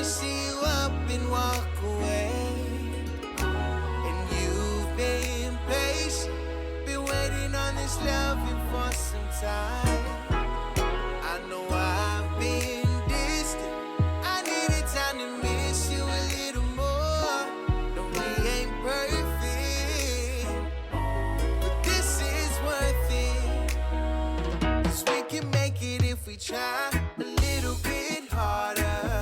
see you up and walk away. And you've been patient, been waiting on this loving for some time. I know I've been distant, I needed time to miss you a little more. No, we ain't perfect, but this is worth it. 'Cause we can make it if we try a little bit harder,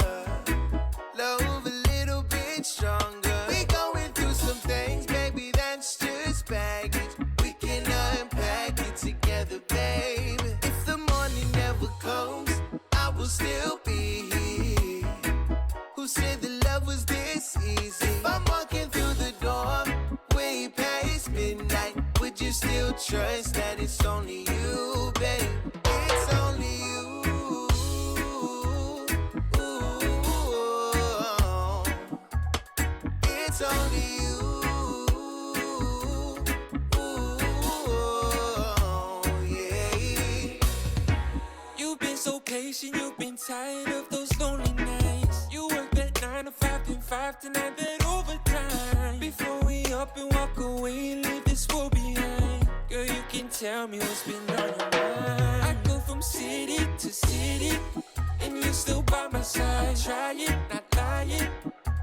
love a little bit stronger. We going through some things, baby, that's just baggage. We can unpack it together, baby. If the morning never comes, I will still be here. Who said the love was this easy? If I'm walking through the door way past midnight, would you still trust that it's only you, babe? It's only you. It's only you. Yeah. You've been so patient, you've been tired of those lonely nights. You work that 9 to 5, then 5 to 9, that overtime. Before we up and walk away and leave this world behind, girl, you can tell me what's been on your mind. I go from city to city, and you're still by my side. Trying, not lying,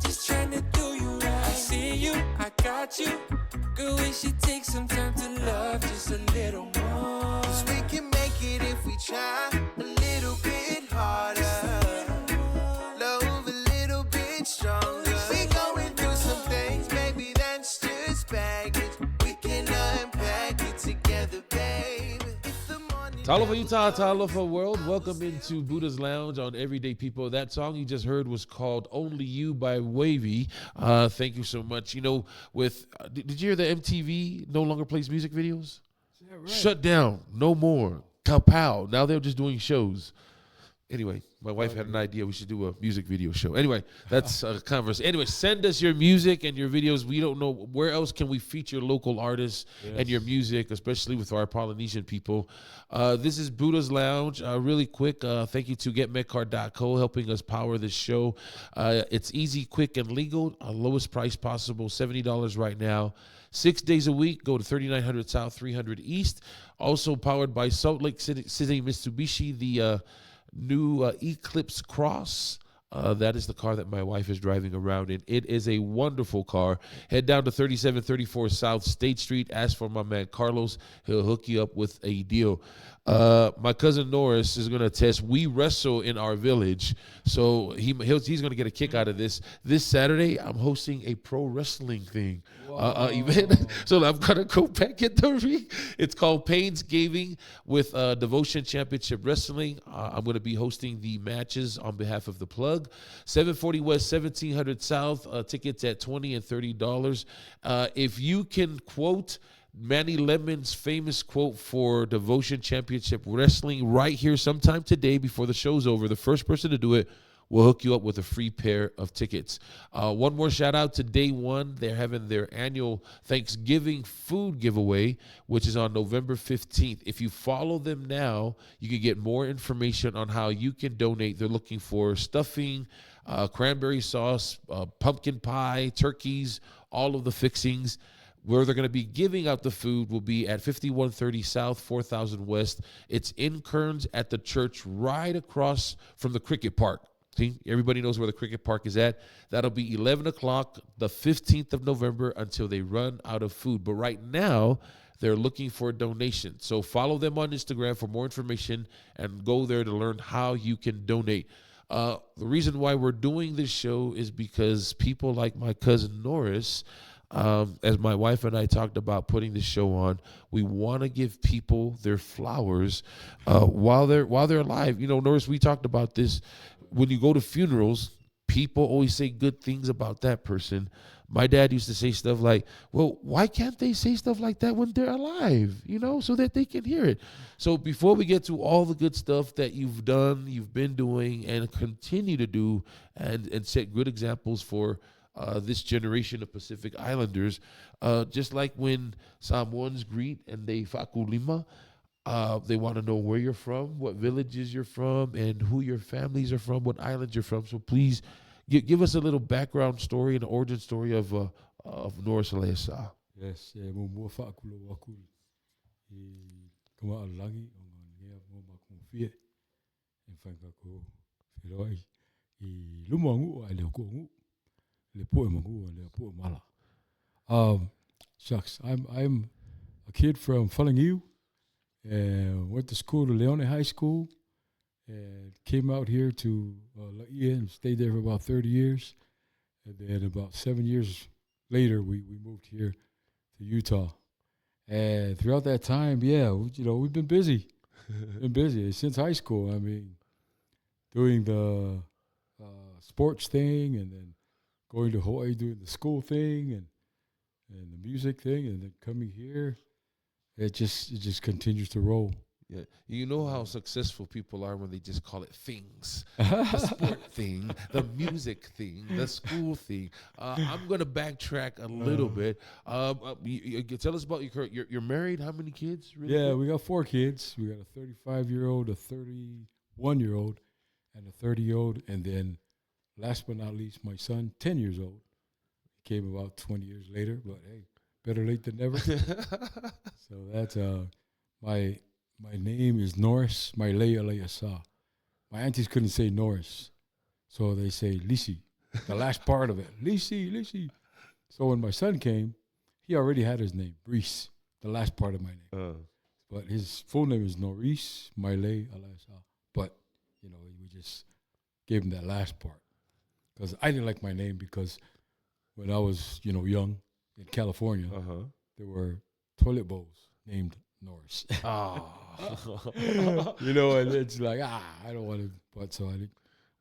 just trying to do you right. I see you, I got you. Girl, we should take some time to love just a little more. 'Cause we can make it if we try a little bit harder, love a little bit stronger. We going through some things, baby, that's just baggage. We can unpack it together, baby. If the morning Talofa Utah, Talofa World. Welcome into Budah's Lounge on Everyday People. That song you just heard was called Only You by Wavy. Thank you so much. You know, did you hear the MTV no longer plays music videos? Right? Shut down. No more. Kapow. Now they're just doing shows. Anyway, my wife had an idea we should do a music video show. Anyway, that's a converse. Anyway, send us your music and your videos. We don't know where else can we feature local artists and your music, especially with our Polynesian people. This is Budah's Lounge. Really quick, thank you to GetMedCard.co helping us power this show. It's easy, quick, and legal. Lowest price possible, $70 right now. 6 days a week. Go to 3900 South, 300 East. Also powered by Salt Lake City Mitsubishi, the new Eclipse Cross. That is the car that my wife is driving around in. It is a wonderful car. Head down to 3734 South State Street. Ask for my man Carlos. He'll hook you up with a deal. My cousin Norris is going to test. We wrestle in our village, so he's going to get a kick out of this. This Saturday, I'm hosting a pro wrestling thing event. So I'm going to go back at the ring. It's called Painsgaving with Devotion Championship Wrestling. I'm going to be hosting the matches on behalf of the plug. 740 West, 1700 South. Tickets at $20 and $30. If you can quote Manny Lemon's famous quote for Devotion Championship Wrestling right here sometime today before the show's over, the first person to do it will hook you up with a free pair of tickets. One more shout out to Day One. They're having their annual Thanksgiving food giveaway, which is on November 15th. If you follow them now, you can get more information on how you can donate. They're looking for stuffing, cranberry sauce, pumpkin pie, turkeys, all of the fixings. Where they're going to be giving out the food will be at 5130 South, 4000 West. It's in Kearns at the church right across from the cricket park. See, everybody knows where the cricket park is at. That'll be 11 o'clock, the 15th of November, until they run out of food. But right now, they're looking for a donation. So follow them on Instagram for more information and go there to learn how you can donate. The reason why we're doing this show is because people like my cousin Norris, as my wife and I talked about putting this show on, we want to give people their flowers while they're alive. You know, Norris, we talked about this. When you go to funerals, people always say good things about that person. My dad used to say stuff like, well, why can't they say stuff like that when they're alive, you know, so that they can hear it? So before we get to all the good stuff that you've done, you've been doing, and continue to do, and set good examples for this generation of Pacific Islanders, just like when Samoans greet and they fakulima, they want to know where you're from, what villages you're from, and who your families are from, what islands you're from. So please Give us a little background story and origin story of Norries Alaiasa. Yes, mo mo fa kulo wakul. Kama alangi ngea mo makumfie. Enfanga ko filoi. Lumangu ale ko ngu. Le po mangu le po mala. Shucks, I'm a kid from Falingiu, and went to school to Leone High School, and came out here to Laia and stayed there for about 30 years. And then about 7 years later, we moved here to Utah. And throughout that time, we've been busy. Been busy since high school. I mean, doing the sports thing, and then going to Hawaii, doing the school thing, and the music thing, and then coming here. It just continues to roll. Yeah, you know how successful people are when they just call it things. The sport thing, the music thing, the school thing. I'm gonna backtrack a little bit. You tell us about you're married. How many kids? Really Yeah, quick? we got 4 kids. We got a 35-year-old, a 31-year-old, and a 30-year-old. And then, last but not least, my son, 10 years old. He came about 20 years later, but hey, better late than never. So that's my name is Norries Alaiasa. My aunties couldn't say Norris, so they say Lisi, the last part of it. Lisi. So when my son came, he already had his name, Reese, the last part of my name. But his full name is Norries Alaiasa. But, we just gave him that last part. Because I didn't like my name because when I was, young in California, there were toilet bowls named Norris. Oh. And it's like, I don't want to, but so I didn't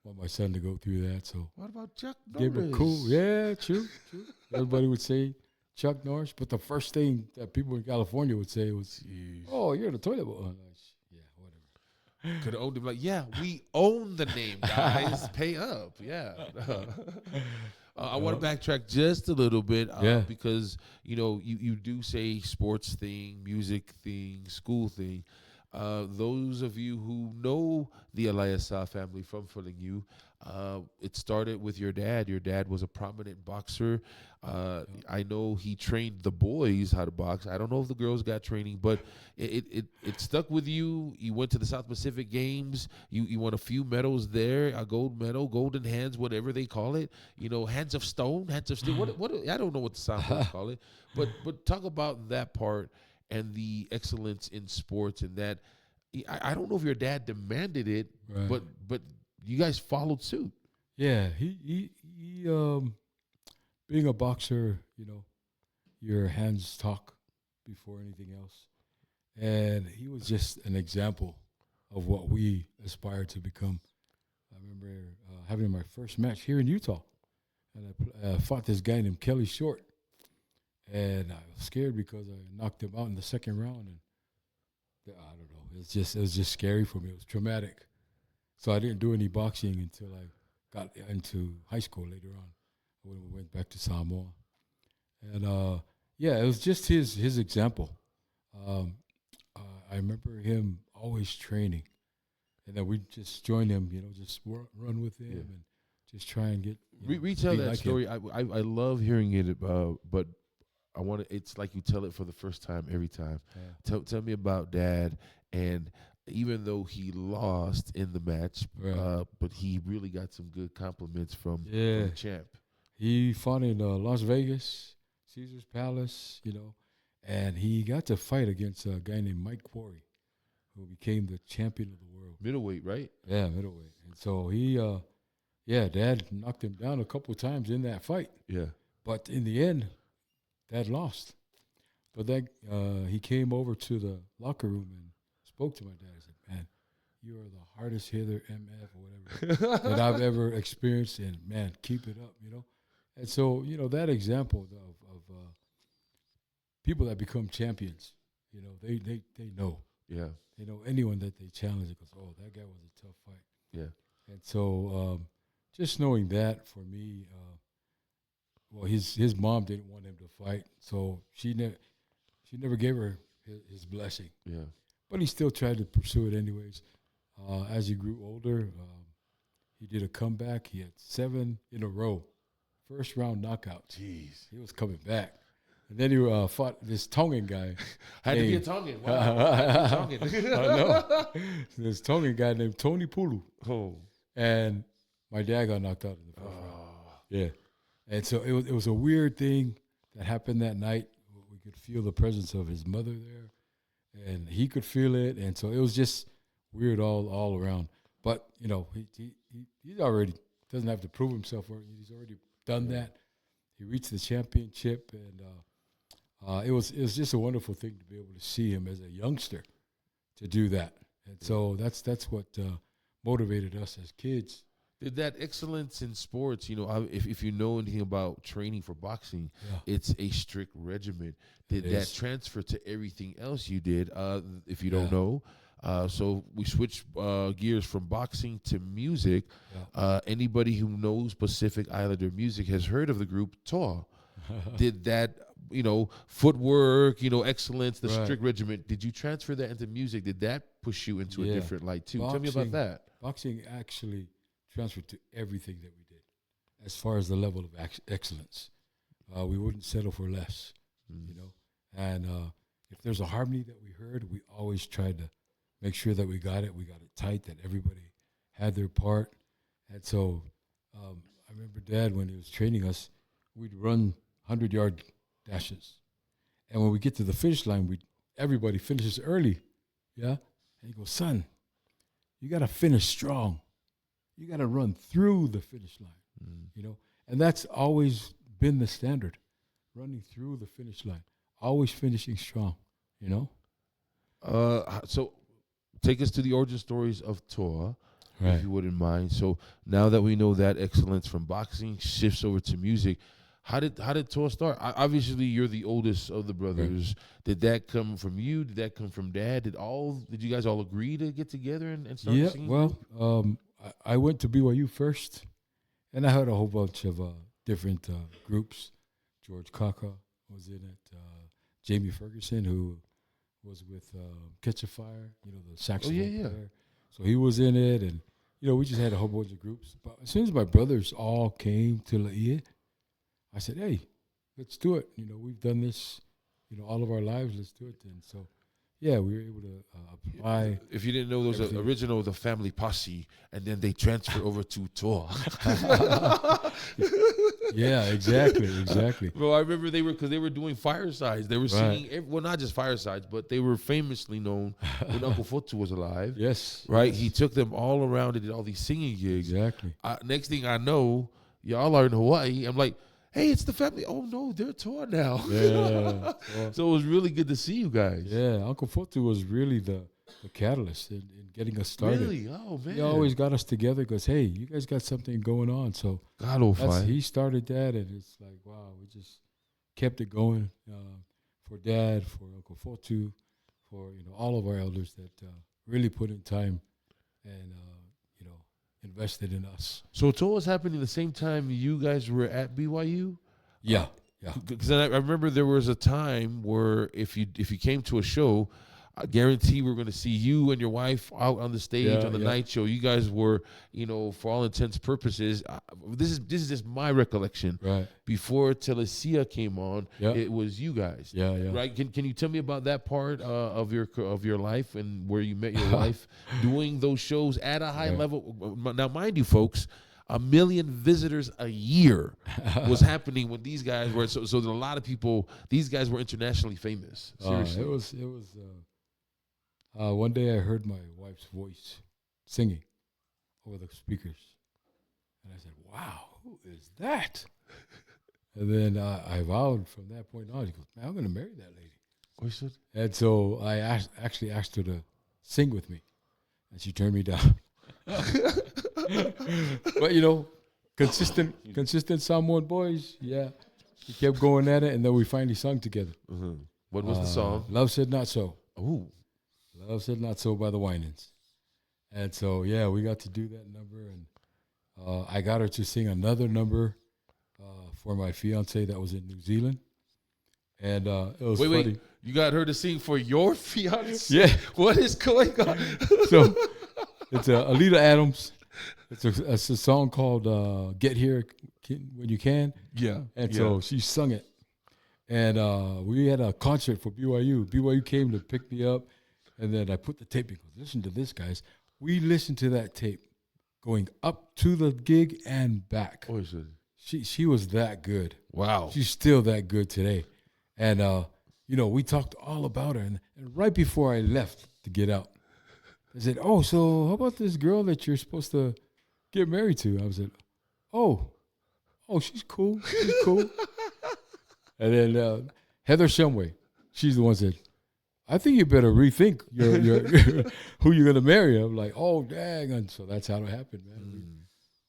want my son to go through that. So What about Chuck gave Norris? him cool. Yeah, true. Everybody would say Chuck Norris, but the first thing that people in California would say was, "Oh, you're the toilet bowl." Yeah, whatever. Could have owned him like, yeah, we own the name, guys. Pay up. Yeah. I want to backtrack just a little bit because, you do say sports thing, music thing, school thing. Those of you who know the Alaiasa family from Falingiu, it started with your dad. Your dad was a prominent boxer. I know he trained the boys how to box. I don't know if the girls got training, but it stuck with you. You went to the South Pacific Games. You won a few medals there, a gold medal, golden hands, whatever they call it. Hands of stone, hands of steel. What I don't know what the South call it, but talk about that part and the excellence in sports, and that I don't know if your dad demanded it, Right. but you guys followed suit. Yeah, he being a boxer, your hands talk before anything else. And he was just an example of what we aspire to become. I remember having my first match here in Utah, and I fought this guy named Kelly Short. And I was scared because I knocked him out in the second round, and I don't know. It was just scary for me. It was traumatic. So I didn't do any boxing until I got into high school later on, when we went back to Samoa. And it was just his example. I remember him always training, and then we just join him, just run with him and just try and get. Retell be that like story. him. I love hearing it, but I want to. It's like you tell it for the first time every time. Yeah. Tell me about Dad, and even though he lost in the match, Right. but he really got some good compliments from Yeah. the champ. He fought in Las Vegas, Caesar's Palace, and he got to fight against a guy named Mike Quarry, who became the champion of the world. Middleweight, right? Yeah, middleweight. And so he, Dad knocked him down a couple of times in that fight. Yeah. But in the end, Dad lost. But then he came over to the locker room and spoke to my dad. He said, "Man, you are the hardest hitter, MF, or whatever, that I've ever experienced. And, man, keep it up, And so, that example of people that become champions, they know. Yeah. Anyone that they challenge, it goes, oh, that guy was a tough fight. Yeah. And so just knowing that for me, his mom didn't want him to fight, so she never gave her his blessing. Yeah. But he still tried to pursue it anyways. As he grew older, He did a comeback. He had 7 in a row. First round knockout. Jeez. He was coming back. And then he fought this Tongan guy. Had to be a Tongan. Wow. Had to be a Tongan. I know. This Tongan guy named Tony Pulu. Oh. And my dad got knocked out in the first round. Yeah. And so it was a weird thing that happened that night. We could feel the presence of his mother there, and he could feel it. And so it was just weird all around. But, you know, he already doesn't have to prove himself. He's already done that. He reached the championship, and it was just a wonderful thing to be able to see him as a youngster to do that. And so that's what motivated us as kids. Did that excellence in sports, you know, if you know anything about training for boxing, it's a strict regimen. Did that transfer to everything else you did, if you don't know? So we switched gears from boxing to music. Anybody who knows Pacific Islander music has heard of the group TOA. Did that, you know, footwork, you know, excellence, the strict regimen, did you transfer that into music? Did that push you into a different light too? Tell me about that. Boxing actually transferred to everything that we did as far as the level of excellence. We wouldn't settle for less, you know. And if there's a harmony that we heard, we always tried to make sure that we got it tight, that everybody had their part. And so I remember Dad, when he was training us, we'd run 100-yard dashes. And when we get to the finish line, everybody finishes early, yeah? And he goes, son, you got to finish strong. You got to run through the finish line, you know? And that's always been the standard, running through the finish line, always finishing strong, you know? So take us to the origin stories of TOA, if you wouldn't mind. So now that we know that excellence from boxing shifts over to music, how did TOA start? Obviously, you're the oldest of the brothers. Did that come from you? Did that come from Dad? Did you guys all agree to get together and start singing? Well, I went to BYU first, and I had a whole bunch of different groups. George Kaka was in it. Jamie Ferguson, who was with Catch a Fire, you know, the saxophone player. So he was in it, and, you know, we just had a whole bunch of groups. But as soon as my brothers all came to Laie, I said, hey, let's do it. You know, we've done this, you know, all of our lives. Let's do it. And so, yeah, we were able to apply. If you didn't know, those are original, the family posse, and then they transfer over to TOA. Yeah, exactly. Well, I remember they were doing firesides. They were singing, well, not just firesides, but they were famously known when Uncle Fotu was alive. Yes. Right? He took them all around and did all these singing gigs. Exactly. Next thing I know, y'all are in Hawaii. I'm like, hey, it's the family. Oh, no, they're TOA now. Yeah. So it was really good to see you guys. Yeah, Uncle Fotu was really the catalyst in getting us started. Really? Oh, man. He always got us together because, hey, you guys got something going on. So he started that, and it's like, wow, we just kept it going for Dad, for Uncle Fotu, for, you know, all of our elders that really put in time and, you know, invested in us. So TOA was happening the same time you guys were at BYU? Yeah. Because I remember there was a time where if you came to a show, I guarantee we're going to see you and your wife out on the stage on the night show. You guys were, you know, for all intents purposes, this is just my recollection. Right. Before Telesia came on, it was you guys. Yeah. Right. Can you tell me about that part of your life and where you met your wife doing those shows at a high level? Now, mind you, folks, 1 million visitors a year was happening when these guys were. So that a lot of people, these guys were internationally famous. Seriously, it was. One day I heard my wife's voice singing over the speakers, and I said, "Wow, who is that?" And then I vowed from that point on. He goes, "Man, I'm going to marry that lady." And so I actually asked her to sing with me, and she turned me down. But, you know, consistent Samoan boys, we kept going at it, and then we finally sung together. Mm-hmm. What was the song? Love Said Not So. Ooh. Love Said Not So by the Winans. And so, we got to do that number, and I got her to sing another number for my fiance that was in New Zealand. And it was funny. Wait, you got her to sing for your fiance? Yeah. What is going on? So it's Alita Adams, It's a song called "Get Here When You Can." Yeah. And so she sung it. And we had a concert for BYU. BYU came to pick me up, and then I put the tape in. Listen to this, guys. We listened to that tape going up to the gig and back. Oh, is it? She was that good. Wow. She's still that good today. And, we talked all about her. And right before I left to get out, I said, oh, so how about this girl that you're supposed to get married to? I said, oh, she's cool. She's cool. And then Heather Shumway, she's the one that said, I think you better rethink your who you're going to marry. I'm like, oh, dang. And so that's how it happened, man.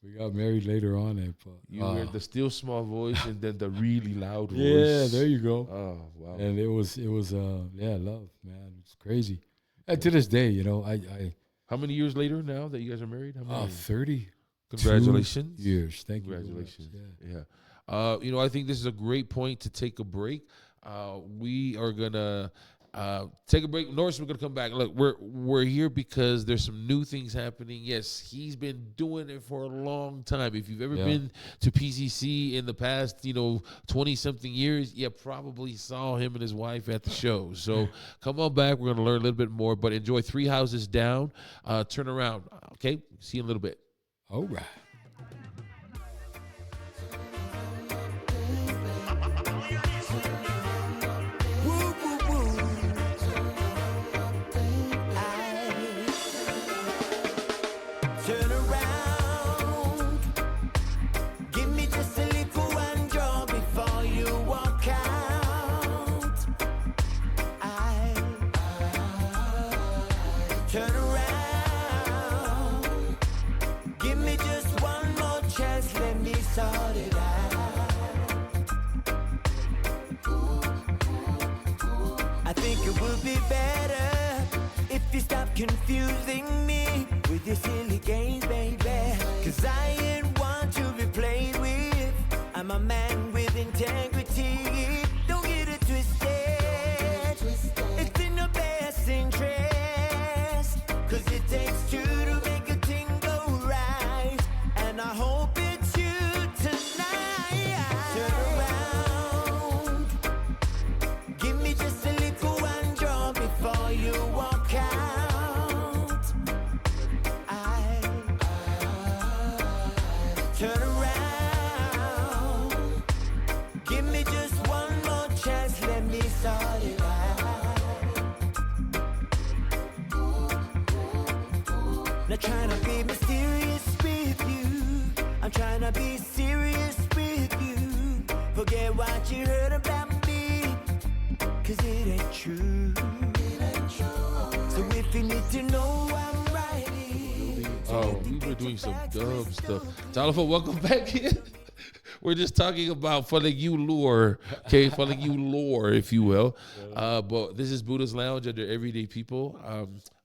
We got married later on. And you heard the still small voice and then the really loud voice. Yeah, there you go. Oh, wow. And it was love, man. It's crazy. And to this day, I How many years later now that you guys are married? How many? 30. Congratulations. Years. Thank you. Congratulations. Yeah. I think this is a great point to take a break. We are gonna take a break. Norris, we're gonna come back. Look, we're here because there's some new things happening. Yes, he's been doing it for a long time. If you've ever been to PCC in the past, 20-something years, you probably saw him and his wife at the show. So come on back. We're gonna learn a little bit more, but enjoy Three Houses Down. Turn around. Okay, see you in a little bit. All right. Turn around, give me just a little one draw before you walk out. Turn around, give me just one more chance, let me sort it out. I think it would be better if you stop confusing me with your silly games, baby. 'Cause I ain't one to be played with. I'm a man with integrity. Don't get it twisted. It's in your best interest. 'Cause it takes two to make a thing go right. And I hope it's you tonight. Turn around. Give me just a little one draw before you walk out. Turn around, give me just one more chance, let me sort it out. Not trying to be mysterious with you, I'm trying to be serious with you. Forget what you heard about me, 'cause it ain't true. So if you need to know I'm right here. Oh, we were doing some dumb stuff. Talifa, welcome back in. We're just talking about Falling You lore, okay? Falling You lore, if you will. But this is Budah's Lounge under Everyday People.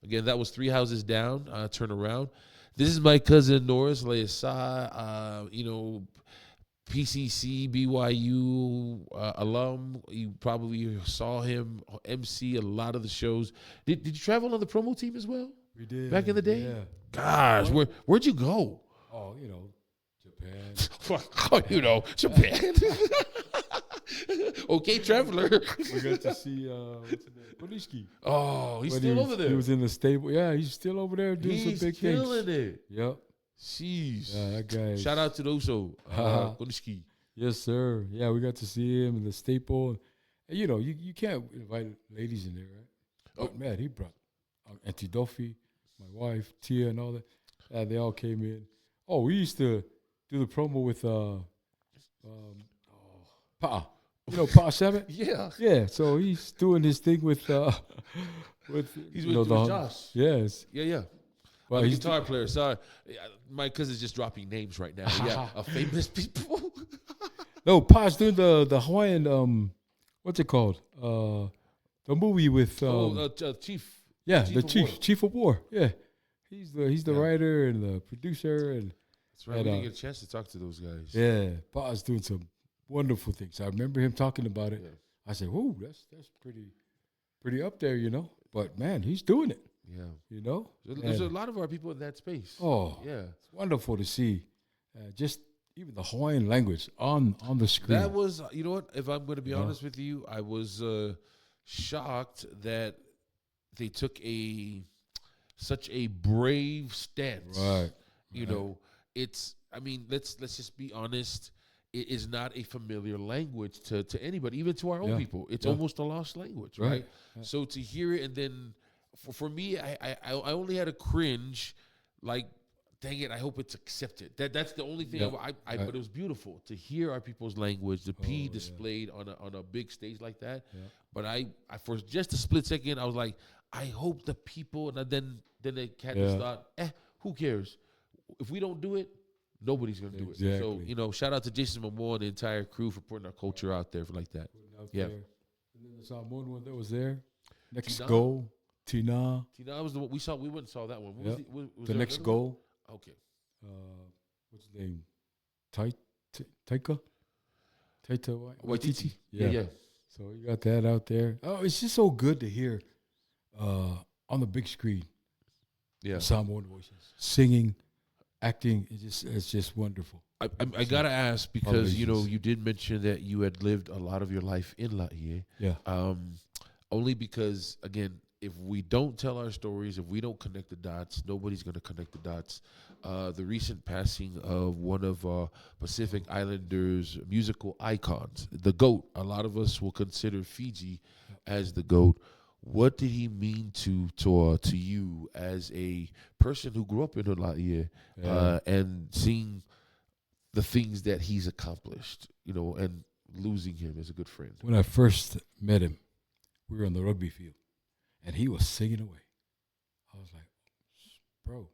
Again, that was Three Houses Down, Turn Around. This is my cousin Norries Alaiasa, PCC, BYU alum. You probably saw him MC a lot of the shows. Did you travel on the promo team as well? We did. Back in the day? Yeah. Gosh, where'd you go? Oh, Japan. Japan. Okay, traveler. We got to see Bonishki. Oh, he's still over there. He was in the stable. Yeah, he's still over there doing some big things. He's killing it. Yep. Jeez. Yeah, that guy. Shout out to the Uso. Konishiki. Yes, sir. Yeah, we got to see him in the staple. And, you can't invite ladies in there, right? But, man, he brought Auntie Dolphy, my wife, Tia, and all that. They all came in. Oh, we used to do the promo with Pa. Pa Seven? Yeah. Yeah, so he's doing his thing with He's with Josh. Yes. Yeah. Well, he's a guitar player. Sorry. My cousin's just dropping names right now. Yeah, famous people. No, Pa's doing the Hawaiian, what's it called? The movie with Chief. Yeah, Chief of War. Yeah. He's the writer and the producer and that's right. We didn't get a chance to talk to those guys. Yeah, Pa's doing some wonderful things. I remember him talking about it. Yeah. I said, "Whoa, that's pretty up there, But man, he's doing it. Yeah. You know, There's a And, lot of our people in that space. oh, Yeah. it's wonderful to see. Just even the Hawaiian language on the screen. That was, you know what? If I'm going to be You know? honest with you, I was shocked that they took such a brave stance. Right. You know, it's. I mean, let's just be honest. It is not a familiar language to anybody, even to our own Yeah. people. It's Yeah. almost a lost language, Right. right? Yeah. So to hear it, and then for me, I only had a cringe, like, dang it, I hope it's accepted. That's the only thing. Yeah. But it was beautiful to hear our people's language, the P yeah. displayed on a big stage like that. Yeah. But I for just a split second, I was like, I hope the people, and then the cat just Yeah. thought, who cares? If we don't do it, nobody's gonna do it. So Exactly. shout out to Jason Momoa and the entire crew for putting our culture out there like that. Putting out Yeah. there. And then the Samoan one that was there. Next Tina? goal, Tina. That was the one we saw. We went and saw that one. What Yeah. was was The there next another one? goal. Okay. What's his name? Taika? Taika Waititi. Yeah. Yeah. So you got that out there. Oh, it's just so good to hear on the big screen. Yeah. Samoan voices, singing, acting. It's just wonderful. I gotta ask because Polynesians. you did mention that you had lived a lot of your life in Laie. Yeah. Only because, again, if we don't tell our stories, if we don't connect the dots, nobody's going to connect the dots. The recent passing of one of Pacific Islanders' musical icons, the GOAT. A lot of us will consider Fiji as the GOAT. What did he mean to you as a person who grew up in Hawaii and seeing the things that he's accomplished, and losing him as a good friend? When I first met him, we were on the rugby field, and he was singing away. I was like, bro,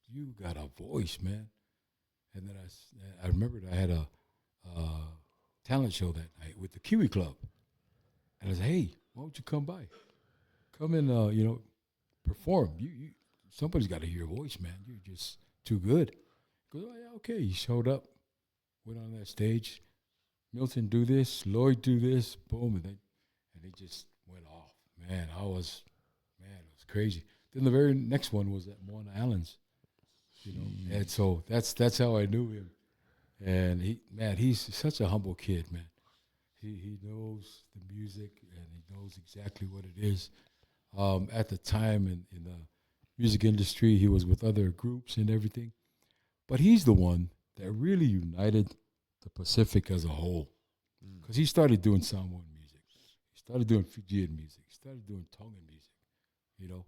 you got a voice, man. And then I remembered I had a talent show that night with the Kiwi Club. And I said, hey, why don't you come by? Come and, perform. You somebody's got to hear your voice, man. You're just too good. He goes, oh, yeah, okay. He showed up, went on that stage. Milton, do this. Lloyd, do this. Boom. And they just went off. Man, it was crazy. Then the very next one was at Moana Islands, and so that's how I knew him. And he's such a humble kid, man. He knows the music and he knows exactly what it is. At the time in the music industry, he was with other groups and everything, but he's the one that really united the Pacific as a whole, because he started doing Samoan music. He started doing Fijian music. He started doing Tongan music,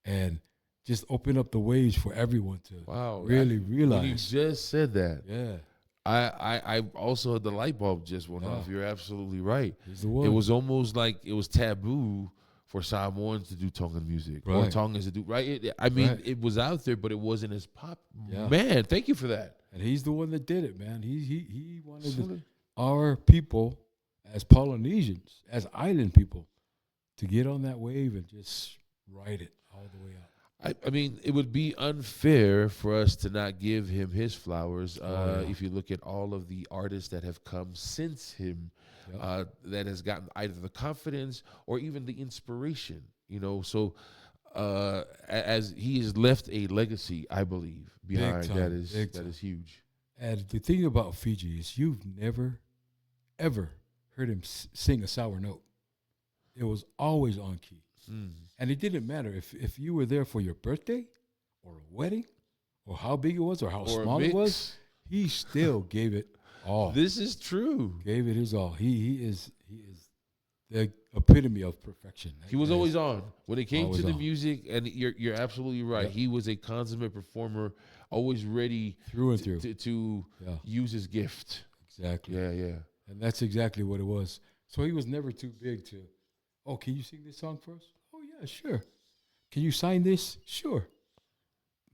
and just open up the ways for everyone to really realize. When you just said that, Yeah. I also the light bulb just went Yeah. off. You're absolutely right. He's the one. It was almost like it was taboo for Samoans to do Tongan music or Right. Tongans to do right. Right. It was out there, but it wasn't as pop. Yeah. Man, thank you for that. And he's the one that did it, man. He wanted Absolutely. our people as Polynesians, as island people, to get on that wave and just ride it all the way out. I mean, it would be unfair for us to not give him his flowers. Yeah. If you look at all of the artists that have come since him, Yeah. that has gotten either the confidence or even the inspiration. So as he has left a legacy, I believe, behind time, that is big that time. is huge. And the thing about Fiji is you've never, ever heard him sing a sour note. It was always on key. And it didn't matter if you were there for your birthday or a wedding or how big it was or how Or a small it was, mix. he still gave it all. This is true. Gave it his all. He is the epitome of perfection. He was always on when it came to Always the on. music, and you're absolutely right. Yeah. He was a consummate performer, always ready through and through. to Yeah, use his gift. exactly. Yeah. And that's exactly what it was. So he was never too big to, oh, can you sing this song for us? Oh, yeah, sure. Can you sign this? Sure.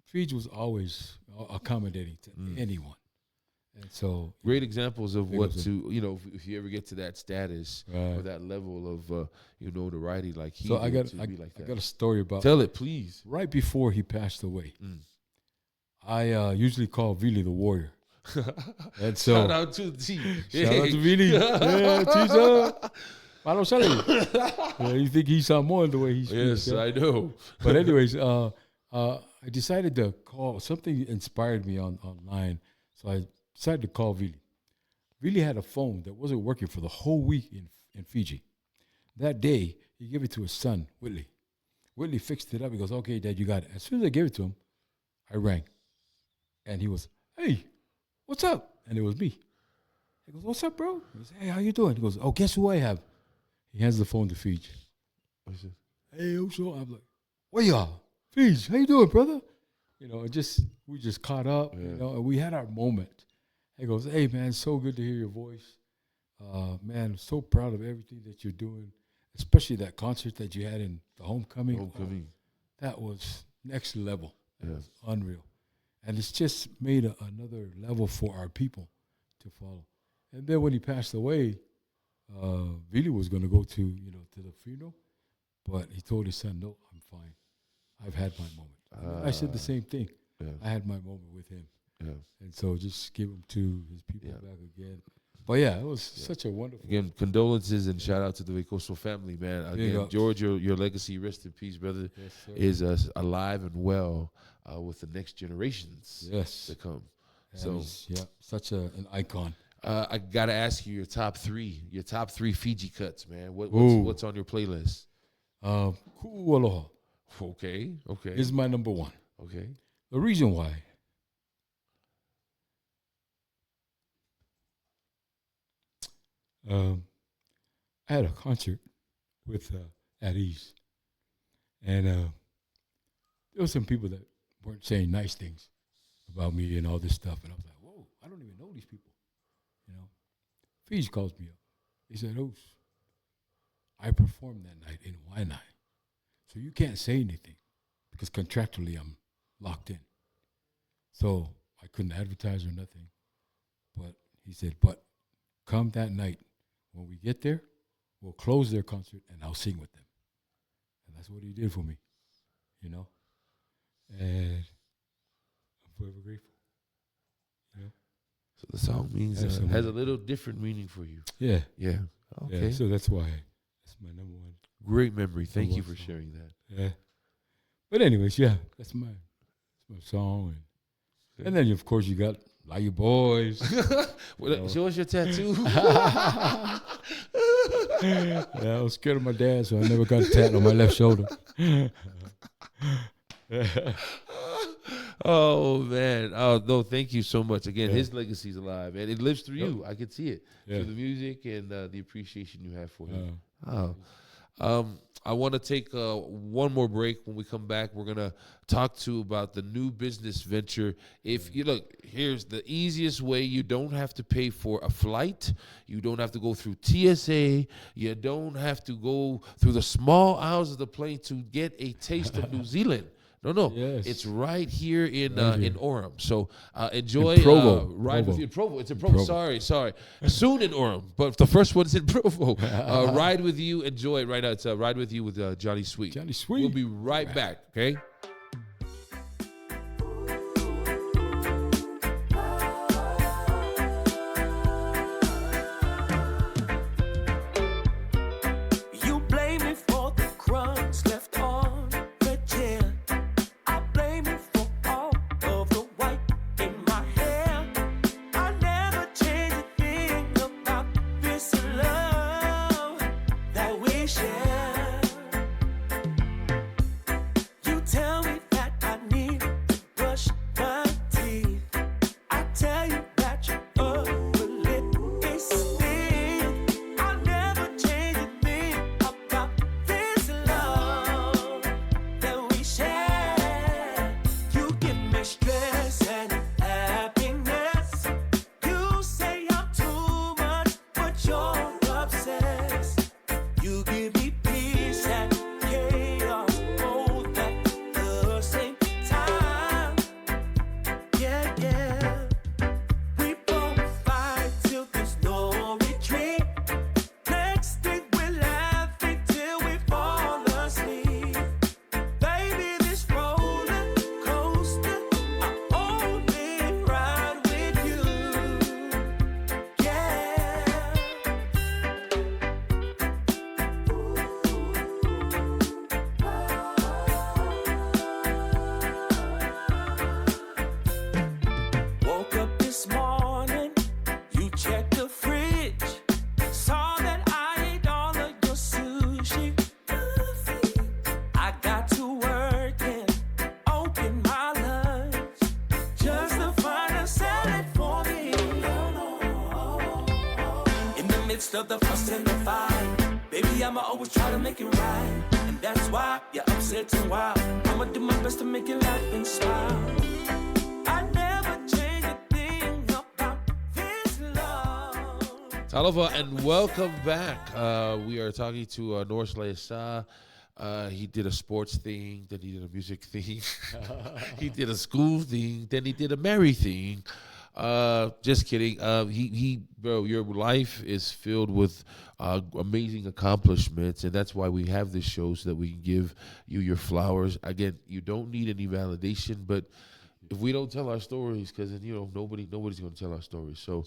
Fiji was always accommodating to anyone. And so, Great examples of Big what ups to if you ever get to that status or Right. that level of notoriety like he so I did, got to be like I that. got a story about Tell it, please. right before he passed away. Mm. I usually call Vili the warrior. And so Shout out to the team. shout out to Vili. Yeah, teacher. Malo Sally. You think he's Samoan the way he speaks. Yes, I know. But anyways, I decided to call. Something inspired me online. So I decided to call Vili. Vili had a phone that wasn't working for the whole week in Fiji. That day, he gave it to his son, Whitley. Whitley fixed it up. He goes, okay, Dad, you got it. As soon as I gave it to him, I rang. And he was, hey, what's up? And it was me. He goes, what's up, bro? He goes, hey, how you doing? He goes, oh, guess who I have? He hands the phone to Fiji. Hey, also, I'm like, where y'all? Fiji, how you doing, brother? You know, we just caught up, you know, and we had our moment. He goes, hey, man, so good to hear your voice. Man, I'm so proud of everything that you're doing, especially that concert that you had in the homecoming. That was next level. It was unreal. And it's just made another level for our people to follow. And then when he passed away, Vili was going to go to the funeral, but he told his son, no, I'm fine. I've had my moment. I said the same thing. Yeah. I had my moment with him. Yeah. And so just give him to his people back again. But yeah, it was such a wonderful. Again, condolences and shout out to the Vekoso family, man. Again, George, your legacy, rest in peace, brother, is alive and well with the next generations to come. And so such an icon. I gotta ask you your top three Fiji cuts, man. What's on your playlist? Ku'aloha. Okay. Is my number one. Okay. The reason why. I had a concert with At Ease, and there were some people that weren't saying nice things about me and all this stuff, and I was like, whoa, I don't even know these people, you know. Fiji calls me up. He said, oh, I performed that night in Waianae, so you can't say anything because contractually I'm locked in. So I couldn't advertise or nothing, but he said, but come that night. When we get there, we'll close their concert and I'll sing with them. And that's what he did for me, you know. And I'm forever grateful. You know? So the song means has a little different meaning for you. Yeah. Yeah. Okay. Yeah, so that's why that's my number one. Great memory. Thank you for sharing that. Yeah. But anyways, that's my song. And then of course you got Like Your Boys. Show us your tattoo. I was scared of my dad, so I never got a tat on my left shoulder. Oh, man. Oh, no, thank you so much. Again, his legacy's alive, and it lives through you. I can see it. Through the music and the appreciation you have for him. I want to take one more break. When we come back, we're going to talk about the new business venture. If you look, here's the easiest way. You don't have to pay for a flight. You don't have to go through TSA. You don't have to go through the small aisles of the plane to get a taste of New Zealand. No. Yes. It's right here in Orem. So enjoy in Provo. Ride with you in Provo. It's in Provo. Sorry. Soon in Orem, but the first one's in Provo. Ride with you. Enjoy it right now. It's Ride with you with Johnny Sweet. Johnny Sweet. We'll be right back. Okay. Tell me midst of the fuss and the fight. Baby, I'ma always try to make it right. And that's why you're upset and wild. I'ma do my best to make you laugh and smile. I never change a thing about this love. Talofa, and welcome back. We are talking to Norries Alaiasa. He did a sports thing, then he did a music thing. He did a school thing, then he did a married thing. Just kidding. Bro, your life is filled with amazing accomplishments, and that's why we have this show, so that we can give you your flowers. Again, you don't need any validation, but if we don't tell our stories, because nobody's going to tell our stories. So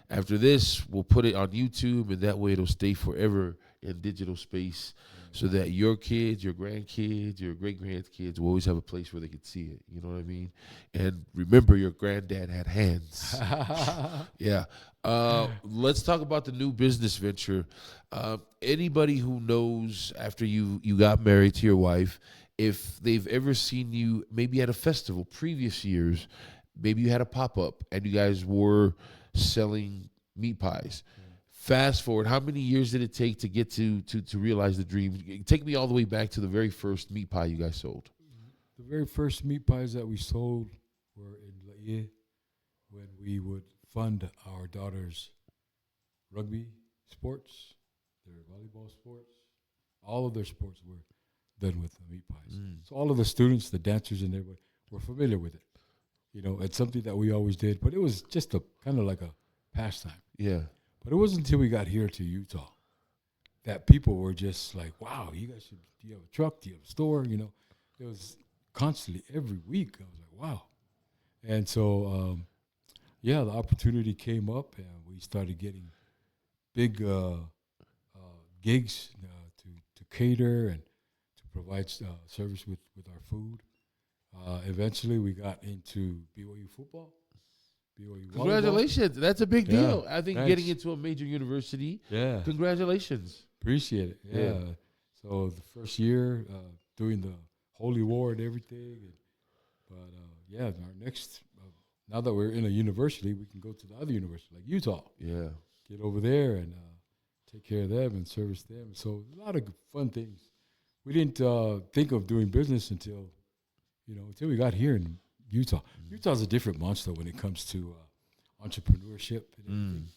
after this, we'll put it on YouTube, and that way it'll stay forever in digital space, so that your kids, your grandkids, your great-grandkids will always have a place where they can see it. You know what I mean? And remember, your granddad had hands. Yeah. Let's talk about the new business venture. Anybody who knows, after you got married to your wife, if they've ever seen you maybe at a festival previous years, maybe you had a pop-up and you guys were selling meat pies. Fast forward, how many years did it take to get to realize the dream? Take me all the way back to the very first meat pie you guys sold. The very first meat pies that we sold were in Laie, when we would fund our daughters' rugby sports, their volleyball sports. All of their sports were done with the meat pies. So all of the students, the dancers, and everybody were familiar with it. It's something that we always did, but it was just a kind of like a pastime. Yeah. But it wasn't until we got here to Utah that people were just like, wow, do you have a truck? Do you have a store? It was constantly every week. I was like, wow. And so, the opportunity came up, and we started getting big gigs to cater and to provide service with our food. Eventually, we got into BYU football. Congratulations. That's a big deal. I think thanks. getting into a major university. Yeah. Congratulations. Appreciate it. Yeah. So the first year, doing the Holy War and everything. Our next, now that we're in a university, we can go to the other university, like Utah. Yeah. Get over there and take care of them and service them. So a lot of fun things. We didn't think of doing business until we got here in Utah. Utah's a different monster when it comes to entrepreneurship and everything.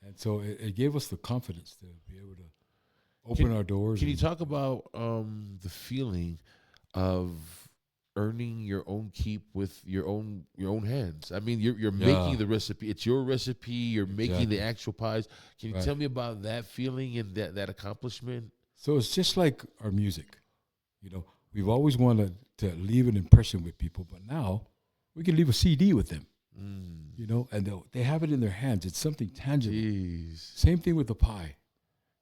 And so it gave us the confidence to be able to open our doors. Can you talk about the feeling of earning your own keep with your own hands? I mean, you're making the recipe. It's your recipe. You're making the actual pies. Can you tell me about that feeling and that accomplishment? So it's just like our music. We've always wanted to leave an impression with people, but now we can leave a CD with them. And they have it in their hands. It's something tangible. Jeez. Same thing with the pie.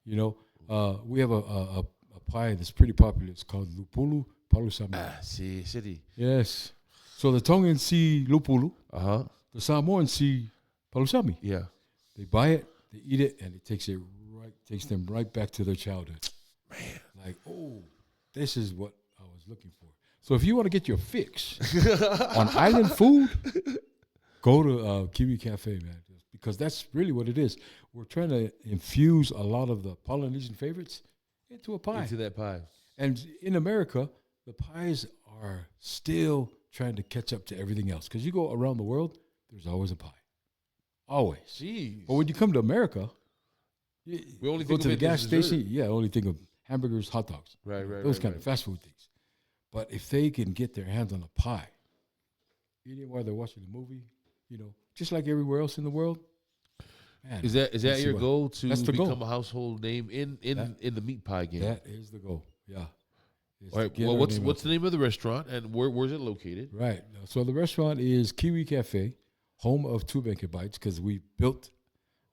We have a pie that's pretty popular. It's called lupulu palusami. City. Yes. So the Tongans see lupulu. The Samoans see palusami. Yeah. They buy it, they eat it, and it takes them right back to their childhood. Man. Like, oh, this is what I was looking for. So if you want to get your fix on island food, go to Kiwi Cafe, man, because that's really what it is. We're trying to infuse a lot of the Polynesian favorites into a pie. Into that pie. And in America, the pies are still trying to catch up to everything else. Because you go around the world, there's always a pie. Always. Jeez. But when you come to America, We only go think to of the it gas as dessert. station, only think of hamburgers, hot dogs. Right. Those kind of fast food things. But if they can get their hands on a pie, eating while they're watching the movie, just like everywhere else in the world. Man, Is that your goal to become goal. a household name in the meat pie game? That is the goal. Yeah. All right. Well, what's the name of the restaurant and where's it located? Right. So the restaurant is Kiwi Cafe, home of Two Make Bites, because we built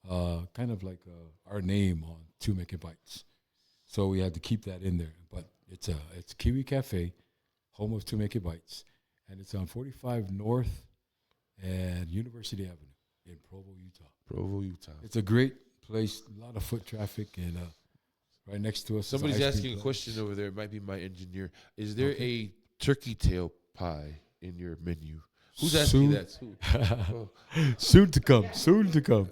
kind of like our name on Two Make Bites. So we had to keep that in there. But it's Kiwi Cafe, home of Two Make Bites, and it's on 45 North and University Avenue in Provo, Utah. It's a great place, a lot of foot traffic, and right next to us. Somebody's asking a question over there. It might be my engineer. Is there a turkey tail pie in your menu? Who's asking that? Soon to come.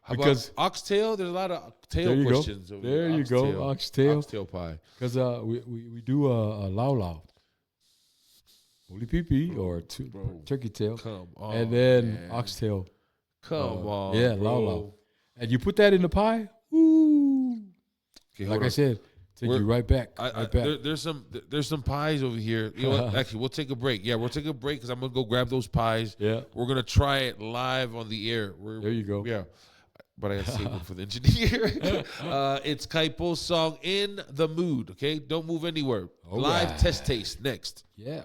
How Because- about oxtail? There's a lot of tail There you questions. go. over There here. you go. Oxtail. Oxtail pie. Because we do a lao, holy pee or Bro, turkey tail, Come on. and then man. oxtail. Come on. Yeah, bro. lao. And you put that in the pie. Ooh. Okay, Like hold I on. said, take you right back. Right back. There's some pies over here. You know what? Actually, we'll take a break. Yeah, we'll take a break because I'm gonna go grab those pies. Yeah. We're gonna try it live on the air. There you go. Yeah. But I gotta save one for the engineer. It's Kaipo's song "In the Mood." Okay, don't move anywhere. All Live right. test taste next. Yeah.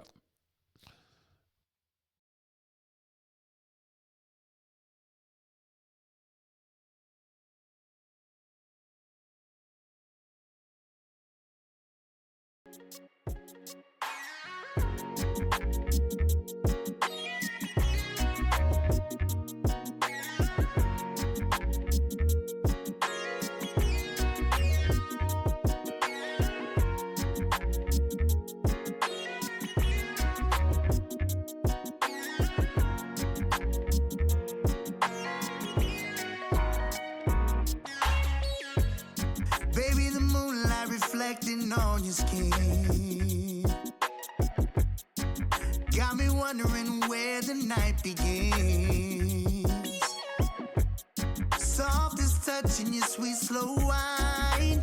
Baby, the moonlight reflecting on your skin got me wondering where the night begins. Softest touch in your sweet slow wine.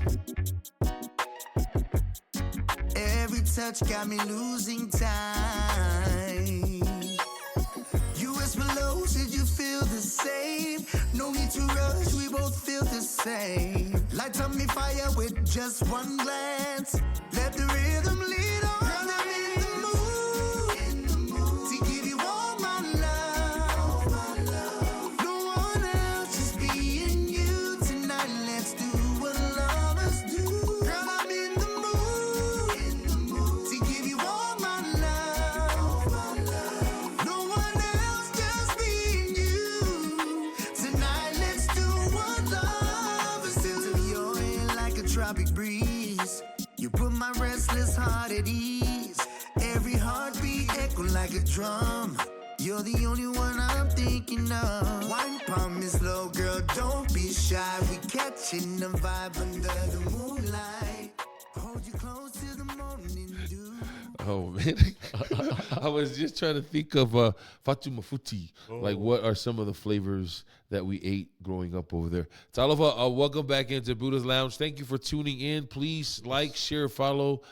Every touch got me losing time. You whisper low, said you feel the same. No need to rush, we both feel the same. Light up me fire with just one glance. Let the rhythm lead on. Girl, I'm in the mood to give you all my love. No one else, just me and you tonight. Let's do what lovers do. Girl, I'm in the mood to give you all my love. No one else, just me and you tonight. Let's do what lovers do. You're in like a tropic breeze. You put my restless heart at ease. Every heartbeat echo like a drum. You're the only one I'm thinking of. Wine palm is low, girl, don't be shy. We catching the vibe under the moonlight. Hold you close till the morning dew. Oh man, I was just trying to think of Fatu Mafuti. Like, what are some of the flavors that we ate growing up over there? Talofa, welcome back into Buddha's Lounge. Thank you for tuning in. Please like, share, follow.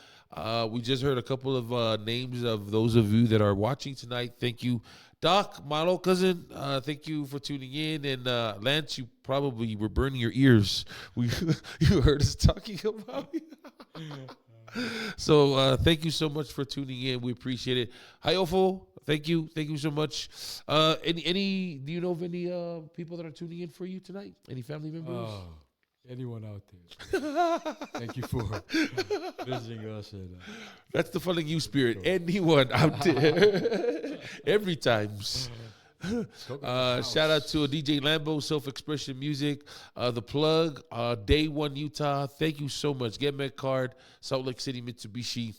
We just heard a couple of names of those of you that are watching tonight. Thank you, Doc, my little cousin. Thank you for tuning in. And Lance, you probably were burning your ears. You heard us talking about it. So thank you so much for tuning in. We appreciate it. Hi, Ofo. Thank you so much. Any? Do you know of any people that are tuning in for you tonight? Any family members? Anyone out there? Thank you for visiting us. And, That's the fun of you spirit. Anyone out there? Every time. Shout out to DJ Lambo, Self Expression Music, The Plug, Day One Utah. Thank you so much. Get Met Card, Salt Lake City, Mitsubishi.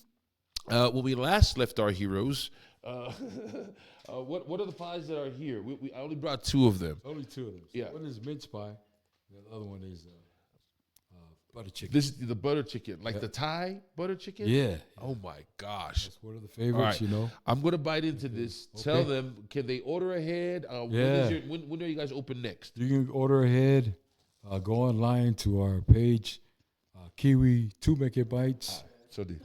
When we last left our heroes, what are the pies that are here? I only brought two of them. only two of them. Yeah. One is mince pie. The other one is butter chicken. This is the butter chicken, like the Thai butter chicken. Yeah. Oh my gosh. That's one of the favorites, All right. you know. I'm gonna bite into this. Tell them, can they order ahead? Yeah. When are you guys open next? You can order ahead. Go online to our page, Kiwi 2 Make It Bites Sorry.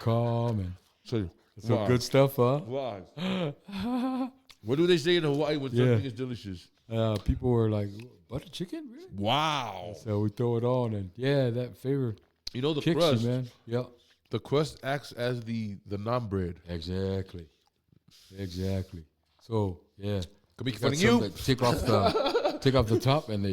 .com and Sorry. some good stuff, huh? Why? What do they say in Hawaii when Yeah. something is delicious? People were like, butter chicken, really? Wow. So we throw it on, and yeah, that flavor You know the kicks crust. you, man. Yeah, The crust acts as the naan bread. exactly. So yeah, Could make got fun of some you. that take off the top, and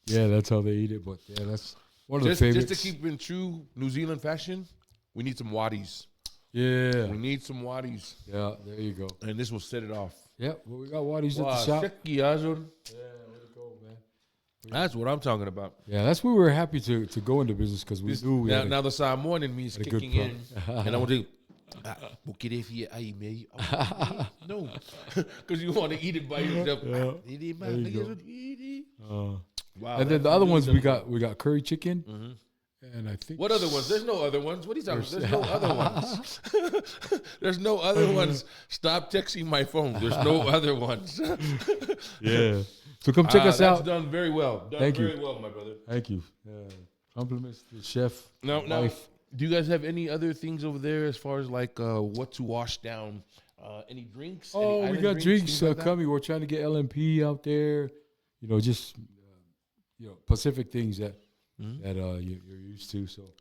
that's how they eat it. But yeah, that's one of Just the favorites. to keep in true New Zealand fashion, we need some waddies. yeah, We need some waddies, yeah. There you go. and this will set it off. Yeah, well, we got Waddies at Wow, the shop. sheki azul. Yeah, way to go, man. That's what I'm talking about. Yeah, that's why we were happy to go into business because we knew we had Now the Samoan in me is had a good kicking in, product. and I want to. No, because you want to eat it by yourself. Yeah. There you go. Wow. And then that's the other really ones good. we got curry chicken, Mhm. and I think What other ones? There's no other ones. What are you talking about? There's no other ones. There's no other ones. Stop texting my phone. There's no other ones. Yeah. So come check us That's out. done very well. Done Thank you. very well, my brother. Thank you. Compliments to the chef. Now, my now, wife. do you guys have any other things over there as far as like what to wash down? Any drinks? Any Oh, we island got drinks things like that? coming. We're trying to get LMP out there. Just Pacific things that you're used to. So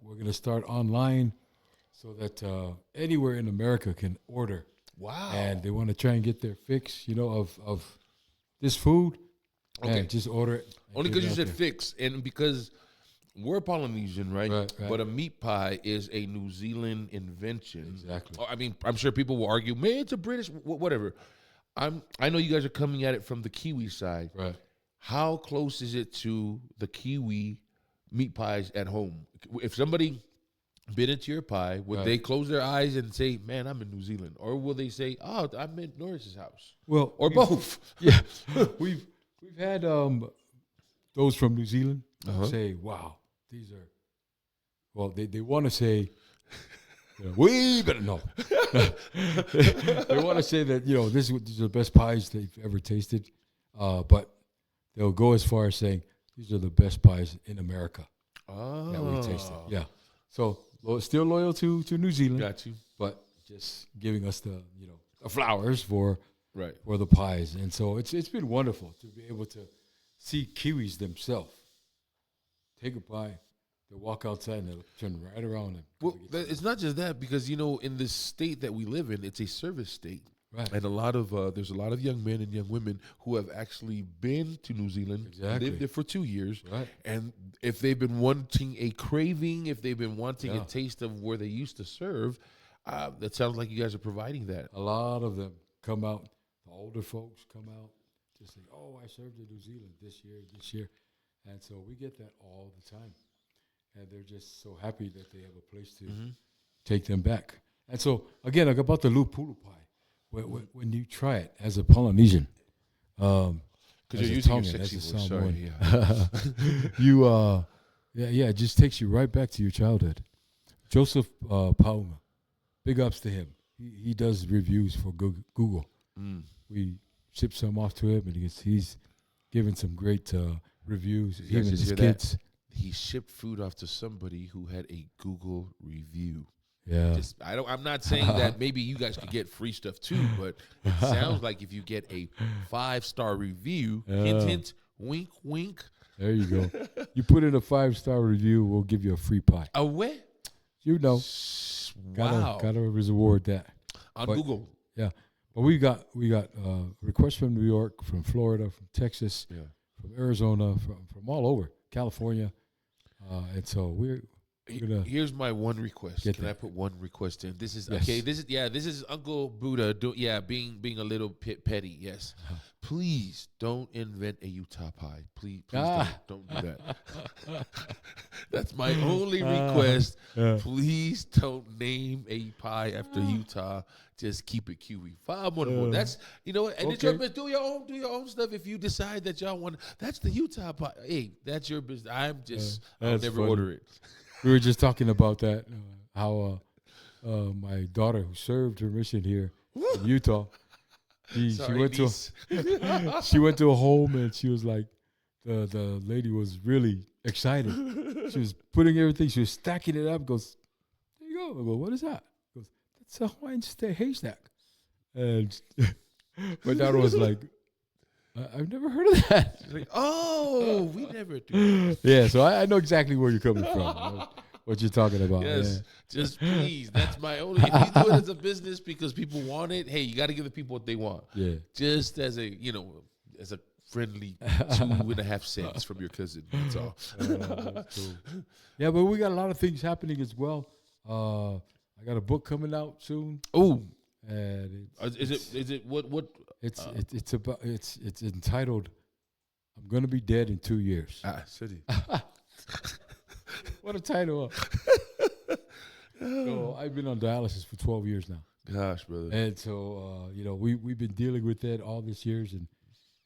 we're gonna start online so that anywhere in America can order. Wow. And they want to try and get their fix, of this food. Okay. And just order it. and Only get because it you out said there. fix, and because we're Polynesian, right? Right. But a meat pie is a New Zealand invention. Exactly. I mean, I'm sure people will argue, man, it's a British, whatever. I know you guys are coming at it from the Kiwi side. Right. How close is it to the Kiwi meat pies at home? If somebody bit into your pie, would Right. they close their eyes and say, man, I'm in New Zealand? Or will they say, oh, I'm in Norris's house? Well, Or both? Yeah, we've had those from New Zealand say, "Wow, these are." Well, they want to say, "We better no." They want to say that these are the best pies they've ever tasted, but they'll go as far as saying these are the best pies in America that we tasted. Yeah, so still loyal to New Zealand, Got you. but just giving us the flowers for Right. the pies, and so it's been wonderful to be able to see Kiwis themselves take a pie, they walk outside and they'll turn right around and Well, it's not just that, because in this state that we live in, it's a service state, Right. and there's a lot of young men and young women who have actually been to New Zealand, Exactly. lived there for 2 years, Right. and if they've been wanting a craving, if they've been wanting Yeah. a taste of where they used to serve, that sounds like you guys are providing that. a lot of them come out. The older folks come out to say, "Oh, I served in New Zealand this year," and so we get that all the time, and they're just so happy that they have a place to take them back. And so again, like about the lupulu pie, when you try it as a Polynesian, Because as you're a using your Tongan, sexy as a voice. Sorry. Samoan. Yeah. it just takes you right back to your childhood. Joseph Pauma, big ups to him. He does reviews for Google. We ship some off to him, and he's given some great reviews. You guys Even just his hear that? kids. He shipped food off to somebody who had a Google review. Yeah. I'm not saying that maybe you guys could get free stuff too, but it sounds like if you get a 5-star review, hint, hint, wink, wink. There you go. You put in a 5-star review, we'll give you a free pie. A what? Gotta reward that. On But- Google. Yeah. But we got requests from New York, from Florida, from Texas, Yeah. from Arizona, from all over, California, and so we're gonna. Here's my one request. Get Can I that. put one request in? This is Yes. okay. This is Uncle Buddha. Being a little petty. Yes. Please don't invent a Utah pie. Please don't do that. That's my only request. Please don't name a pie after Utah. Just keep it Kiwi. That's And it's your business. Do your own stuff. If you decide that y'all want, that's the Utah pie. Hey, that's your business. I'll That's never funny. order it. We were just talking about that. How my daughter, who served her mission here in Utah, she Sorry, went niece. she went to a home, and she was like, the lady was really excited. She was putting everything. She was stacking it up. Goes, there you go. I go, what is that? Goes, that's a Hawaiian haystack. And my daughter was like, I've never heard of that. Like, oh, we never do. Yeah, so I know exactly where you're coming from. What you're talking about. Yes, just please. That's my only. If you do it as a business because people want it, hey, you got to give the people what they want. Yeah. Just as a friendly 2.5 cents from your cousin. That's all. That's cool. Yeah, but we got a lot of things happening as well. I got a book coming out soon. Oh, And is it what? it's entitled "I'm Gonna Be Dead in 2 Years." City. What a title! So I've been on dialysis for 12 years now, Gosh, brother. and so we've been dealing with that all these years,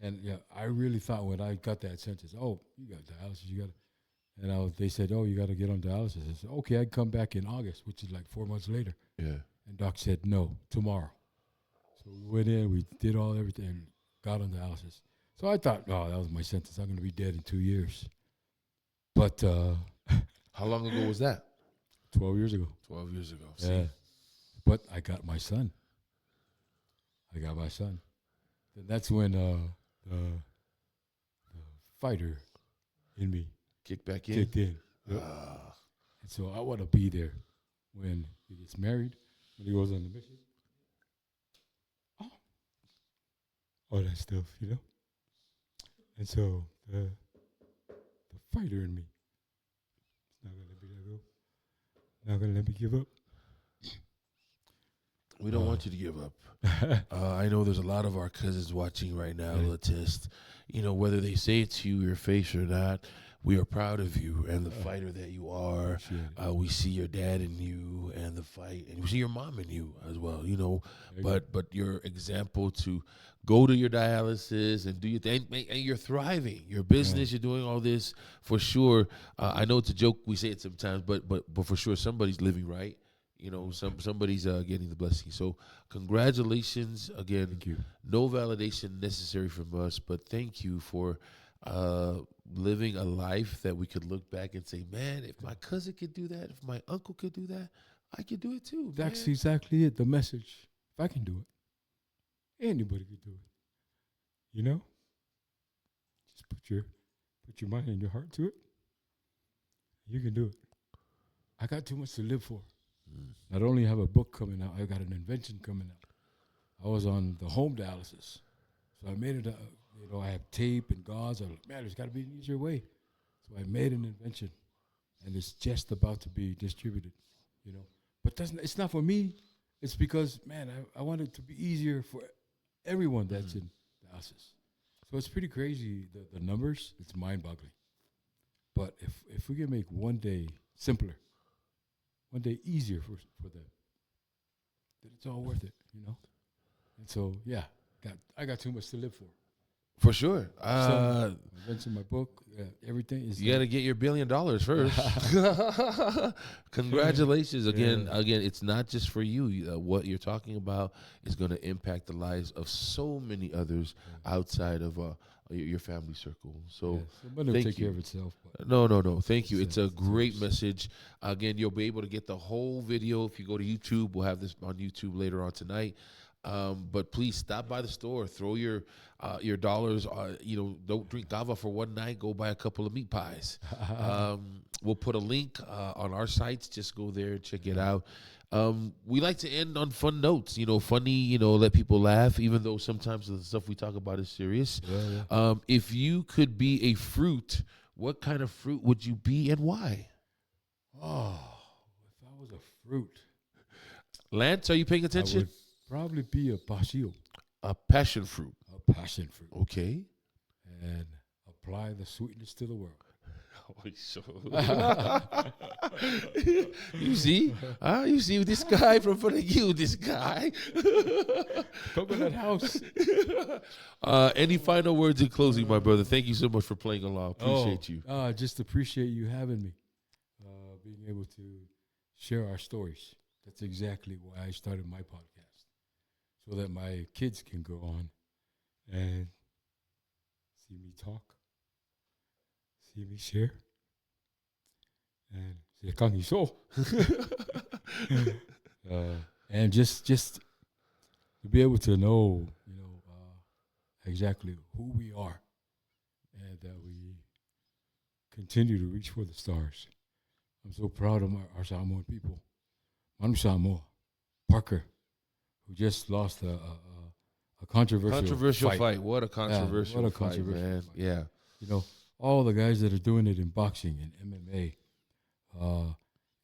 And yeah, I really thought when I got that sentence, oh, you got dialysis, you got, and they said, oh, you got to get on dialysis. I said, okay, I'd come back in August, which is like 4 months later. Yeah. And doc said, no, tomorrow. So we went in, we did everything, and got on dialysis. So I thought, oh, that was my sentence. I'm going to be dead in 2 years. But How long ago was that? 12 years ago. 12 years ago. Yeah. See? But I got my son. Then that's when the fighter in me Kick back in. kicked in. Yep. And so I want to be there when he gets married, when he goes on the mission. All that stuff, you know? And so the fighter in me is not going to let me let go. Not going to let me give up. We don't want you to give up. I know there's a lot of our cousins watching right now, Latist. You know, whether they say it to you, your face or not, we are proud of you and the fighter that you are. We see your dad in you and the fight, and we see your mom in you as well, you know. But your example to go to your dialysis and do your thing, and you're thriving. Your business, you're doing all this for sure. I know it's a joke. We say it sometimes, but for sure, somebody's living right. You know, somebody's getting the blessing. So congratulations again. Thank you. No validation necessary from us, but thank you for living a life that we could look back and say, man, if my cousin could do that, if my uncle could do that, I could do it too. That's man. exactly it. The message. If I can do it, anybody could do it. You know? Just put your mind and your heart to it. You can do it. I got too much to live for. Not only have a book coming out, I got an invention coming out. I was on the home dialysis. So I made it, I have tape and gauze. I was like, man, there's got to be an easier way. So I made an invention, and it's just about to be distributed, you know. But it's not for me. It's because, man, I want it to be easier for everyone that's in dialysis. So it's pretty crazy, the numbers. It's mind-boggling. But if we can make one day simpler, one day easier for them, then it's all worth it, you know? And so, yeah, I got too much to live for. For sure. Inventing my book, everything is. You got to get your $1 billion first. Congratulations again. Yeah. Again, it's not just for you. What you're talking about is going to impact the lives of so many others outside of your family circle. So money will thank take you. care of itself. No. Thank you. It's a great message. Again, you'll be able to get the whole video if you go to YouTube. We'll have this on YouTube later on tonight. But please stop by the store. Throw your dollars. Don't drink kava for one night. Go buy a couple of meat pies. We'll put a link on our sites. Just go there, check it out. We like to end on fun notes. Funny. Let people laugh, even though sometimes the stuff we talk about is serious. Yeah. If you could be a fruit, what kind of fruit would you be and why? Oh, if I was a fruit, Lance, are you paying I attention? would probably be a passion. A passion fruit. A passion fruit. Okay. And apply the sweetness to the world. You see? You see this guy from front of you, this guy. Coconut House. Any final words in closing, my brother? Thank you so much for playing along. Appreciate you. Just appreciate you having me. Being able to share our stories. That's exactly why I started my podcast. So that my kids can go on and see me talk, see me share, and say "Kang Iso," and just to be able to know, exactly who we are, and that we continue to reach for the stars. I'm so proud of our Samoan people. Manu Samoa, Parker, who just lost a controversial fight. What a controversial fight, man. Fight. Yeah. All the guys that are doing it in boxing and MMA,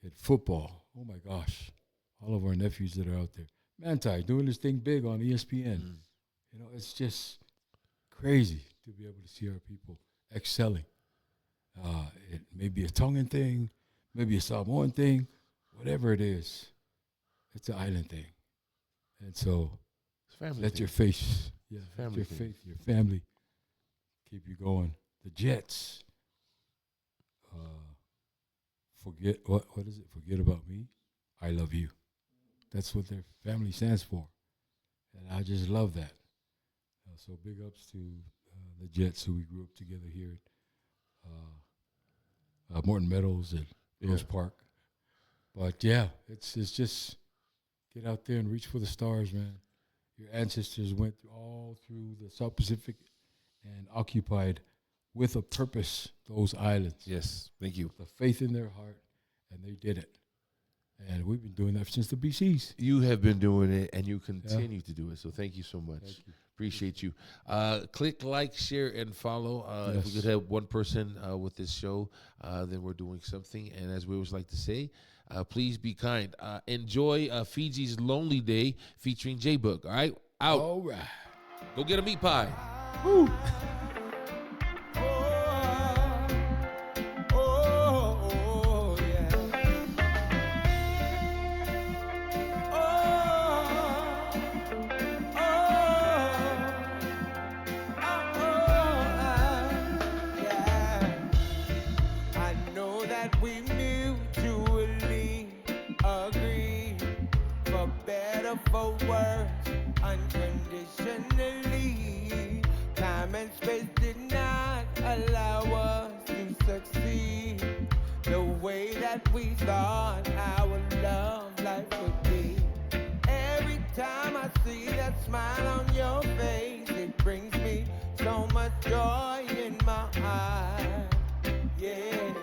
in football. Oh my gosh, all of our nephews that are out there. Manti doing this thing big on ESPN. It's just crazy to be able to see our people excelling. It may be a Tongan thing, maybe a Samoan thing, whatever it is. It's an island thing. And so let your faith, your faith, your family keep you going. The Jets. Forget what is it? Forget about me. I love you. That's what their family stands for, and I just love that. So big ups to the Jets, who we grew up together here at Morton Meadows and Rose Park. But yeah, it's just get out there and reach for the stars, man. Your ancestors went all through the South Pacific and occupied with a purpose those islands. Yes, thank you. The faith in their heart, and they did it. And we've been doing that since the BCs. You have been doing it, and you continue to do it. So thank you so much. Thank you. Appreciate you. Click like, share, and follow. If we Yes. could have one person with this show, then we're doing something. And as we always like to say, please be kind. Enjoy Fiji's Lonely Day featuring J-Book. All right? Out. All right. Go get a meat pie. Oh, yeah. Yeah. I know that we mutually agree, for better, for worse, unconditionally. Time and space did not allow us to succeed the way that we thought our love life would be. Every time I see that smile on your face, it brings me so much joy in my eyes. Yeah.